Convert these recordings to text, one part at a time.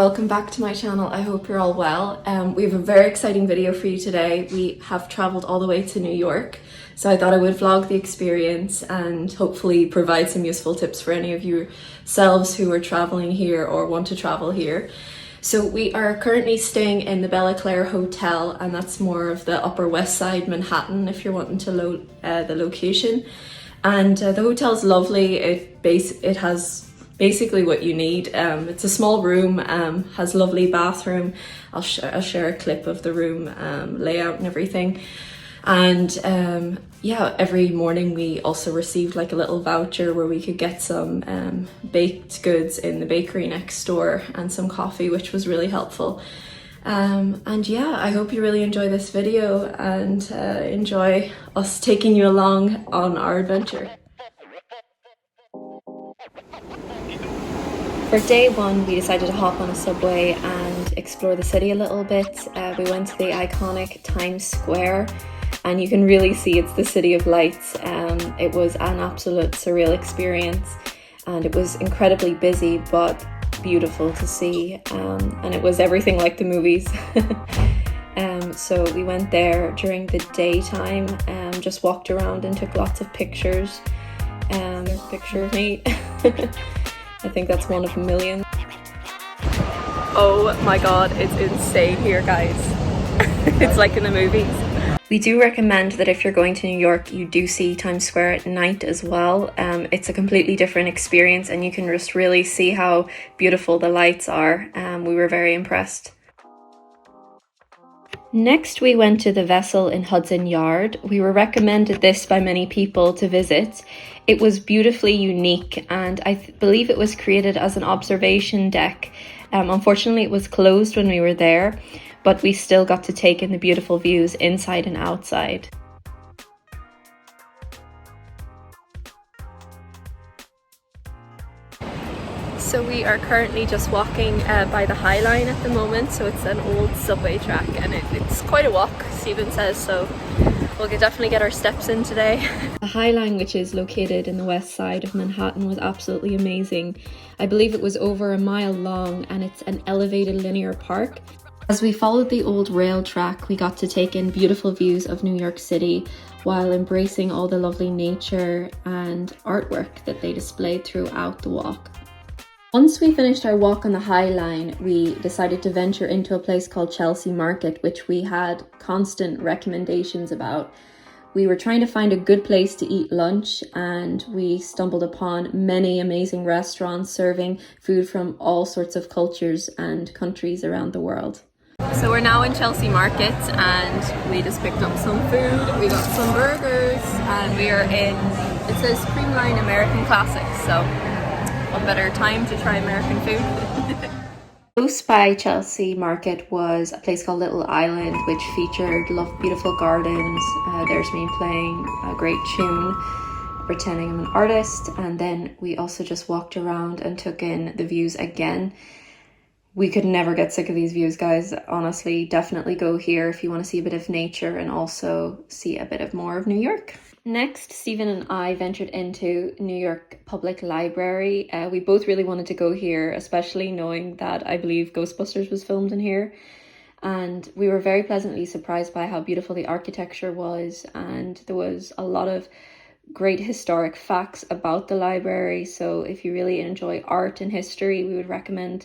welcome back to my channel. I hope you're all well. We have a very exciting video for you today. We have traveled all the way to New York, so I thought I would vlog the experience and hopefully provide some useful tips for any of yourselves who are traveling here or want to travel here. So we are currently staying in the Bella Claire Hotel, and that's more of the Upper West Side Manhattan if you're wanting to the location. And the hotel's lovely. It has basically what you need. It's a small room, has lovely bathroom. I'll share a clip of the room layout and everything. And yeah, every morning we also received like a little voucher where we could get some baked goods in the bakery next door and some coffee, which was really helpful. And yeah, I hope you really enjoy this video and enjoy us taking you along on our adventure. For day one, we decided to hop on a subway and explore the city a little bit. We went to the iconic Times Square, and you can really see it's the city of lights. It was an absolute surreal experience, and it was incredibly busy but beautiful to see, and it was everything like the movies. So we went there during the daytime, just walked around and took lots of pictures. There's a picture of me. I think that's one of millions. Oh my god, it's insane here, guys. It's like in the movies. We do recommend that if you're going to New York, you do see Times Square at night as well. It's a completely different experience, and you can just really see how beautiful the lights are. We were very impressed. Next, we went to the Vessel in Hudson Yard. We were recommended this by many people to visit. It was beautifully unique, and I believe it was created as an observation deck. Unfortunately, it was closed when we were there, but we still got to take in the beautiful views inside and outside. So we are currently just walking by the High Line at the moment. So it's an old subway track, and it's quite a walk, Stephen says, so we'll definitely get our steps in today. The High Line, which is located in the west side of Manhattan, was absolutely amazing. I believe it was over a mile long, and it's an elevated linear park. As we followed the old rail track, we got to take in beautiful views of New York City while embracing all the lovely nature and artwork that they displayed throughout the walk. Once we finished our walk on the High Line, we decided to venture into a place called Chelsea Market, which we had constant recommendations about. We were trying to find a good place to eat lunch, and we stumbled upon many amazing restaurants serving food from all sorts of cultures and countries around the world. So we're now in Chelsea Market, and we just picked up some food. We got some burgers, and we are in, it says Creamline American Classics, so what better time to try American food. Close by Chelsea Market was a place called Little Island, which featured beautiful gardens. There's me playing a great tune, pretending I'm an artist, and then we also just walked around and took in the views again. We could never get sick of these views, guys. Honestly, definitely go here if you want to see a bit of nature and also see a bit of more of New York. Next, Stephen and I ventured into New York Public Library. We both really wanted to go here, especially knowing that I believe Ghostbusters was filmed in here. And we were very pleasantly surprised by how beautiful the architecture was, and there was a lot of great historic facts about the library. So if you really enjoy art and history, we would recommend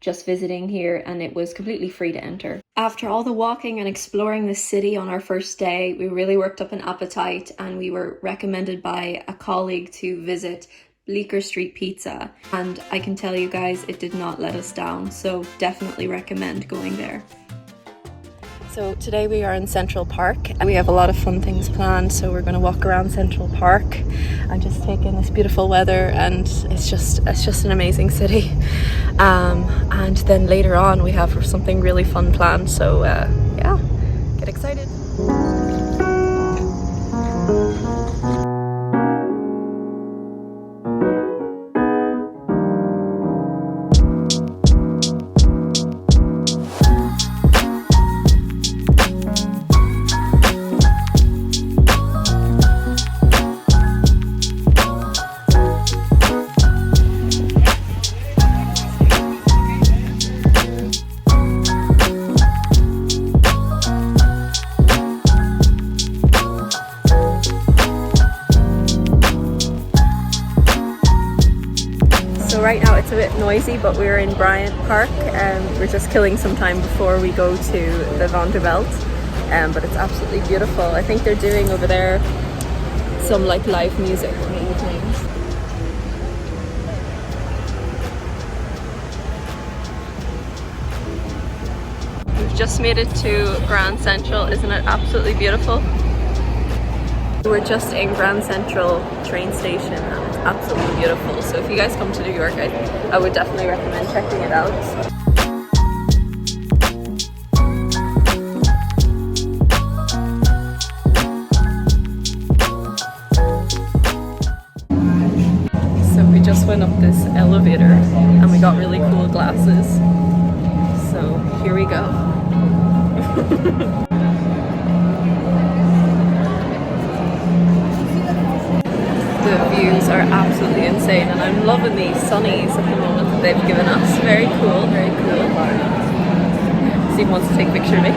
just visiting here, and it was completely free to enter. After all the walking and exploring the city on our first day, we really worked up an appetite, and we were recommended by a colleague to visit Bleecker Street Pizza, and I can tell you guys, it did not let us down, so definitely recommend going there. So today we are in Central Park. We have a lot of fun things planned, so we're going to walk around Central Park and just take in this beautiful weather, and it's just an amazing city. And then later on we have something really fun planned, so yeah, get excited. noisy, but we're in Bryant Park and we're just killing some time before we go to the Vanderbilt. But it's absolutely beautiful. I think they're doing over there some like live music in the evenings. We've just made it to Grand Central. Isn't it absolutely beautiful? We're just in Grand Central train station and it's absolutely beautiful. So if you guys come to New York, I would definitely recommend checking it out. So we just went up this elevator and we got really cool glasses. So here we go. The views are absolutely insane and I'm loving these sunnies at the moment that they've given us. Very cool, very cool. Steve wants to take a picture of me.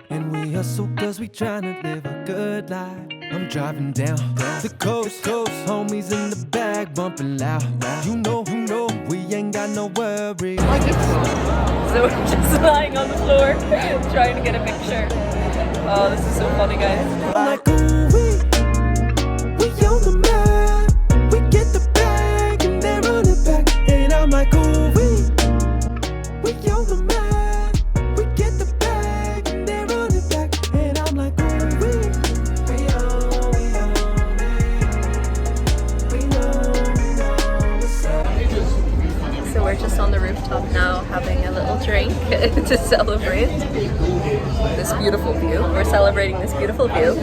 And we hustle cause we tryna live a good life. I'm driving down the coast, homies in the bag bumping loud. You know, we ain't got no worries. So we're just lying on the floor trying to get a picture. Oh, this is so funny, guys. I'm like, ooh, we on the map. We get the bag and they run it back. And I'm like, ooh, we on the map. We get the bag and they run it back. And I'm like, ooh, we know what's up. So we're just on the rooftop now having a little drink to celebrate this beautiful view. We're celebrating this beautiful view.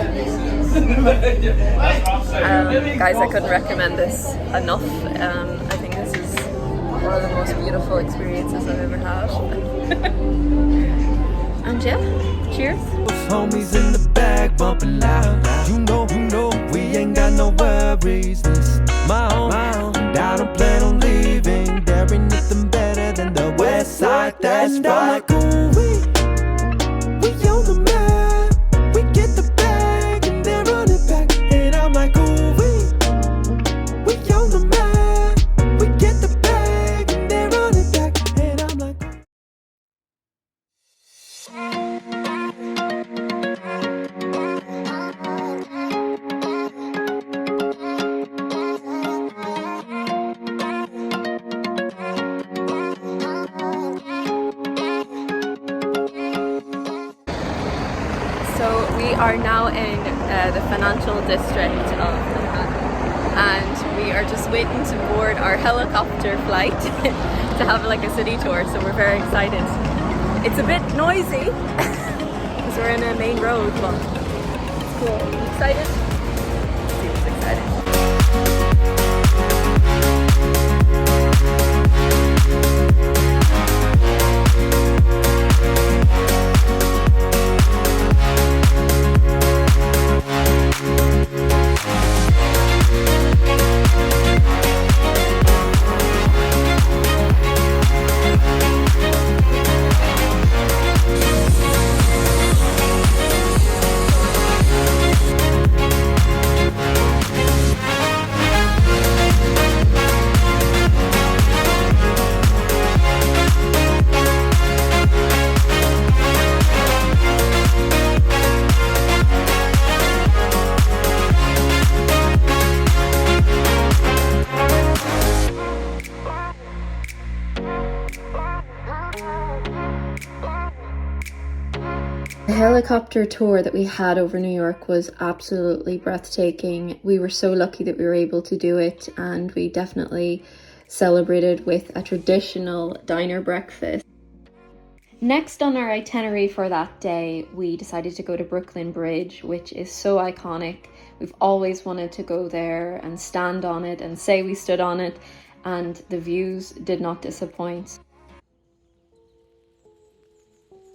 Guys, I couldn't recommend this enough. I think this is one of the most beautiful experiences I've ever had. And yeah, cheers. Homies in the bag bumping loud. You know, we ain't got no worries. This my home, and I don't plan on leaving. There ain't nothing better than the west side. That's right. Ooh, we on the map. We get the bag and they run it back. And I'm like, ooh, we on the map. We get the bag and they run it back. And I'm like. So we are now in the financial district of Manhattan and we are just waiting to board our helicopter flight to have like a city tour, so we're very excited. It's a bit noisy because we're in a main road, but it's cool. Are you excited? Steve's excited. The helicopter tour that we had over New York was absolutely breathtaking. We were so lucky that we were able to do it, and we definitely celebrated with a traditional diner breakfast. Next on our itinerary for that day, we decided to go to Brooklyn Bridge, which is so iconic. We've always wanted to go there and stand on it and say we stood on it, and the views did not disappoint.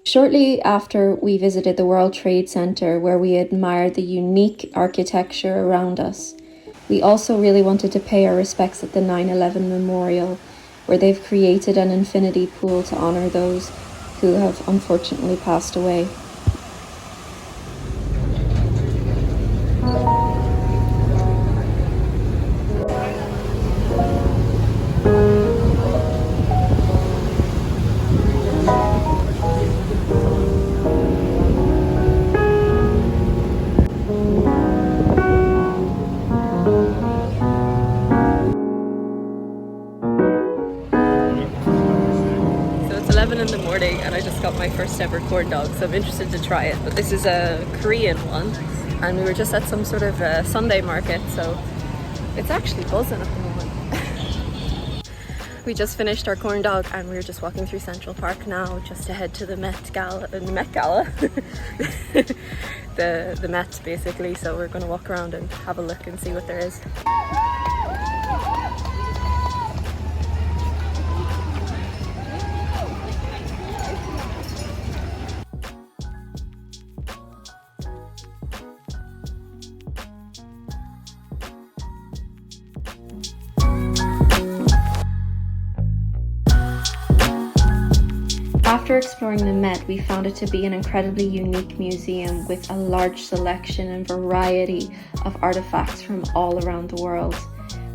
Shortly after, we visited the World Trade Center, where we admired the unique architecture around us. We also really wanted to pay our respects at the 9/11 Memorial, where they've created an infinity pool to honor those who have unfortunately passed away. and I just got my first ever corn dog, so I'm interested to try it. But this is a Korean one, and we were just at some sort of Sunday market, so it's actually buzzing at the moment. We just finished our corn dog and we're just walking through Central Park now just to head to the Met Gala, the Met basically, so we're going to walk around and have a look and see what there is. After exploring the Met, we found it to be an incredibly unique museum with a large selection and variety of artifacts from all around the world.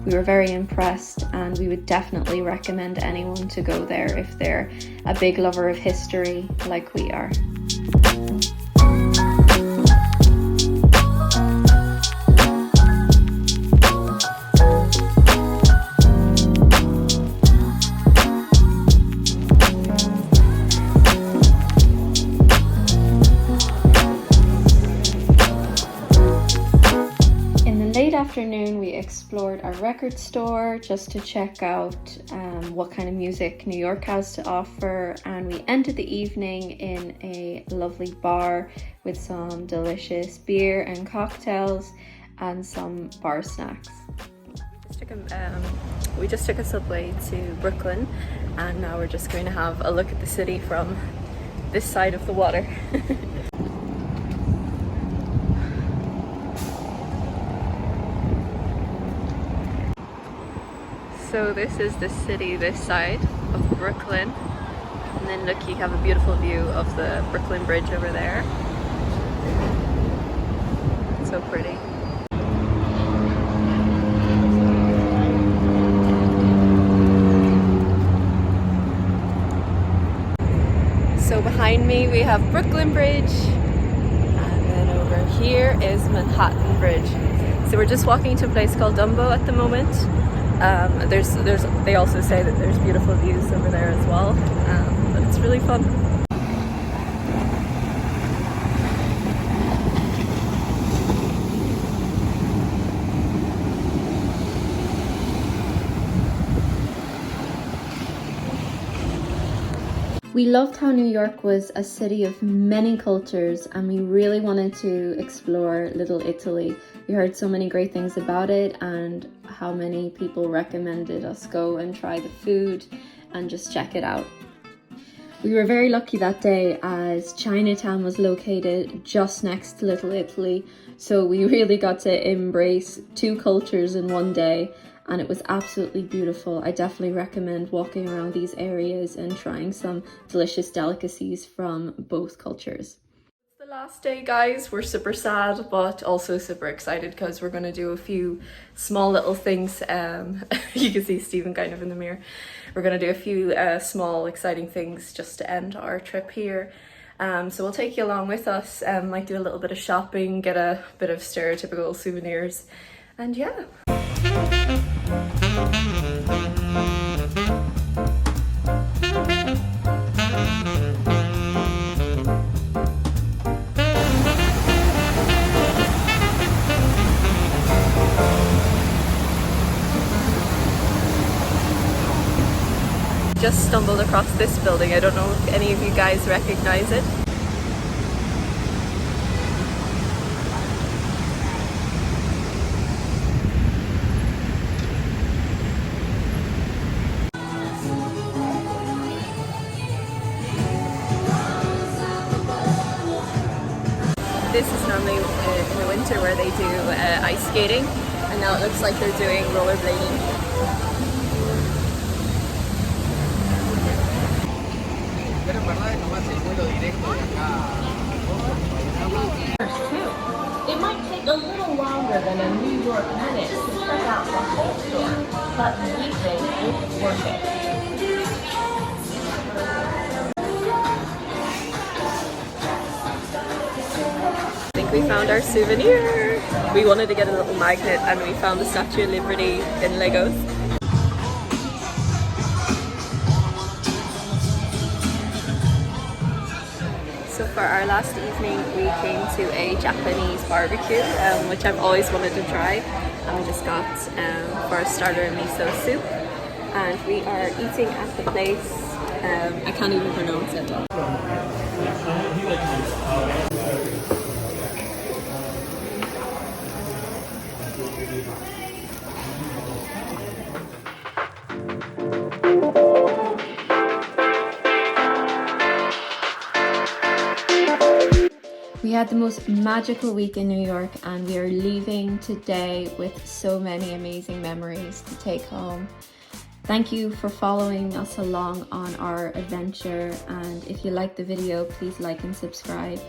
We were very impressed, and we would definitely recommend anyone to go there if they're a big lover of history like we are. Afternoon, we explored a record store just to check out what kind of music New York has to offer, and we ended the evening in a lovely bar with some delicious beer and cocktails and some bar snacks. We just took a subway to Brooklyn, and now we're just going to have a look at the city from this side of the water. So this is the city this side of Brooklyn, and then look, you have a beautiful view of the Brooklyn Bridge over there. It's so pretty. So behind me we have Brooklyn Bridge, and then over here is Manhattan Bridge. So we're just walking to a place called Dumbo at the moment. They also say that there's beautiful views over there as well, but it's really fun. We loved how New York was a city of many cultures, and we really wanted to explore Little Italy. We heard so many great things about it, and how many people recommended us go and try the food and just check it out. We were very lucky that day as Chinatown was located just next to Little Italy, so we really got to embrace two cultures in one day, and it was absolutely beautiful. I definitely recommend walking around these areas and trying some delicious delicacies from both cultures. It's the last day, guys. We're super sad, but also super excited because we're going to do a few small little things. You can see Stephen kind of in the mirror. We're going to do a few small exciting things just to end our trip here. So we'll take you along with us, might do a little bit of shopping, get a bit of stereotypical souvenirs, and yeah. Just stumbled across this building. I don't know if any of you guys recognize it. This is normally in the winter where they do ice skating, and now it looks like they're doing rollerblading. It might take a little longer than a New York minute to check out the whole store, but we think it's worth it. I think we found our souvenir. We wanted to get a little magnet, and we found the Statue of Liberty in Legos. So for our last evening we came to a Japanese barbecue, which I've always wanted to try, and we just got for a starter miso soup, and we are eating at the place, I can't even pronounce it. We had the most magical week in New York, and we are leaving today with so many amazing memories to take home. Thank you for following us along on our adventure, and if you liked the video, please like and subscribe.